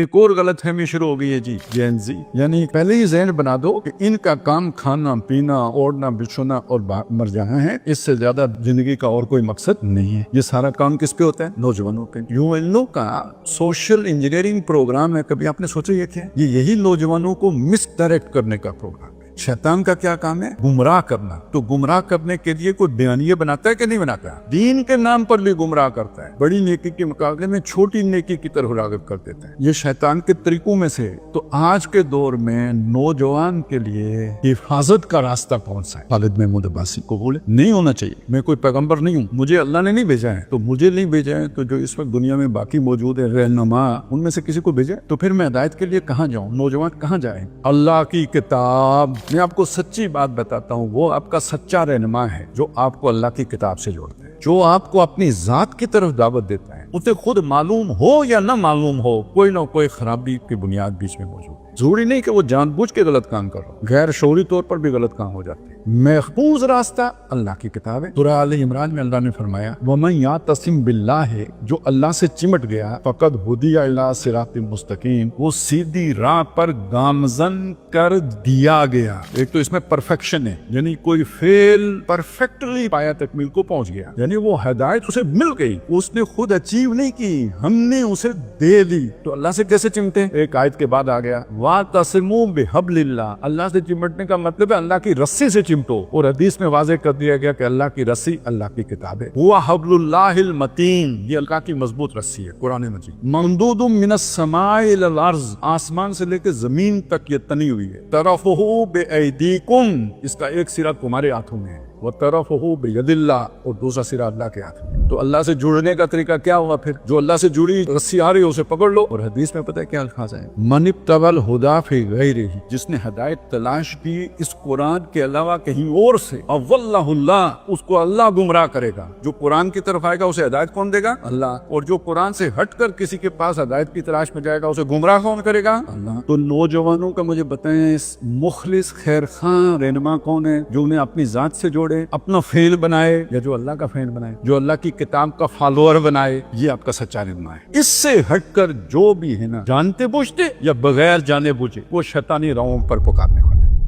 ایک اور غلط فہمی شروع ہو گئی ہے جی، جین زی، یعنی پہلے ہی ذہن بنا دو کہ ان کا کام کھانا پینا اوڑھنا بچھونا اور مر جانا ہے، اس سے زیادہ زندگی کا اور کوئی مقصد نہیں ہے۔ یہ سارا کام کس پہ ہوتا ہے؟ نوجوانوں پہ۔ UNO کا سوشل انجینئرنگ پروگرام ہے، کبھی آپ نے سوچا یہ کیا ہے؟ یہ یہی نوجوانوں کو مس ڈائریکٹ کرنے کا پروگرام ہے۔ شیطان کا کیا کام ہے؟ گمراہ کرنا۔ تو گمراہ کرنے کے لیے کوئی بیانیے بناتا ہے کہ نہیں بناتا؟ دین کے نام پر بھی گمراہ کرتا ہے، بڑی نیکی کے مقابلے میں چھوٹی نیکی کی طرف راغب کر دیتا ہے۔ یہ شیطان کے طریقوں میں سے۔ تو آج کے دور میں نوجوان کے لیے حفاظت کا راستہ کون سا ہے؟ خالد محمود عباسی کو بولے نہیں ہونا چاہیے۔ میں کوئی پیغمبر نہیں ہوں، مجھے اللہ نے نہیں بھیجا ہے، تو مجھے نہیں بھیجا ہے تو جو اس وقت دنیا میں باقی موجود ہے رہنما، ان میں سے کسی کو بھیجا ہے، تو پھر میں ہدایت کے لیے کہاں جاؤں؟ نوجوان کہاں جائیں؟ اللہ کی کتاب، میں آپ کو سچی بات بتاتا ہوں، وہ آپ کا سچا رہنما ہے جو آپ کو اللہ کی کتاب سے جوڑتا ہے، جو آپ کو اپنی ذات کی طرف دعوت دیتا ہے۔ اسے خود معلوم ہو یا نہ معلوم ہو، کوئی نہ کوئی خرابی کی بنیاد بیچ میں موجود ہے۔ ضروری نہیں کہ وہ جان بوجھ کے غلط کام کر رہا ہو، غیر شعوری طور پر بھی غلط کام ہو جاتے ہیں۔ محفوظ راستہ اللہ کی کتاب ہے۔ سورہ آل عمران میں اللہ نے فرمایا وَمَن يَعْتَصِم بِاللَّهِ، جو اللہ سے چمٹ گیا، فَقَدْ هُدِیَ إِلَىٰ صِرَاطٍ مُسْتَقِيمٍ، وہ سیدھی راہ پر گامزن کر دیا گیا۔ ایک تو اس میں پرفیکشن ہے، یعنی کوئی فعل پرفیکٹلی پایا تکمیل کو پہنچ گیا، یعنی وہ ہدایت اسے مل گئی، اس نے خود اچیو نہیں کی، ہم نے اسے دے دی۔ تو اللہ سے کیسے چمٹے؟ ایک آیت کے بعد آ گیا وَاعْتَصِمُوا بِحَبْلِ اللَّهِ، اللہ سے چمٹنے کا مطلب ہے اللہ کی رسی سے چمٹو، اور حدیث میں واضح کر دیا گیا کہ اللہ کی رسی اللہ کی کتاب ہے۔ هُوَ حَبْلُ اللَّهِ الْمَتِينُ، یہ اللہ کی مضبوط رسی ہے، قرآن مجید۔ مَمْدُودٌ مِّنَ السَّمَاءِ إِلَى الْأَرْضِ، آسمان سے لے کے زمین تک یہ تنی ہوئی ہے۔ طَرَفُهُ بِأَيْدِيكُمْ، اس کا ایک سرا تمہارے ہاتھوں میں ہے، وَطَرَفُهُ بِيَدِ اللَّهِ، اور دوسرا سرا اللہ کے ہاتھ میں۔ تو اللہ سے جڑنے کا طریقہ کیا ہوا پھر؟ جو اللہ سے جڑی رسی آ رہی ہے اسے پکڑ لو، اور حدیث میں پتہ ہے کیا الفاظ ہیں؟ مَنِ ابْتَغَى الْهُدَىٰ فِي غَيْرِهِ، جس نے ہدایت تلاش کی اس قرآن کے علاوہ کہیں اور سے، اَضَلَّهُ اللَّهُ، اس کو اللہ گمراہ کرے گا۔ جو قرآن کی طرف آئے گا اسے ہدایت کون دے گا؟ اللہ۔ اور جو قرآن سے ہٹ کر کسی کے پاس ہدایت کی تلاش میں جائے گا اسے گمراہ کون کرے گا؟ اللہ۔ تو نوجوانوں کا مجھے بتائیں اس مخلص خیر خواہ رہنما کون ہے جو انہیں اپنی ذات سے جوڑے، اپنا فعل بنائے، یا جو اللہ کا فعل بنائے، جو اللہ کی کتاب کا فالوور بنائے؟ یہ آپ کا سچا رہنما ہے۔ اس سے ہٹ کر جو بھی ہے نا، جانتے بوجھتے یا بغیر جانے بوجھے، وہ شیطانی راہوں پر پکارنے والا۔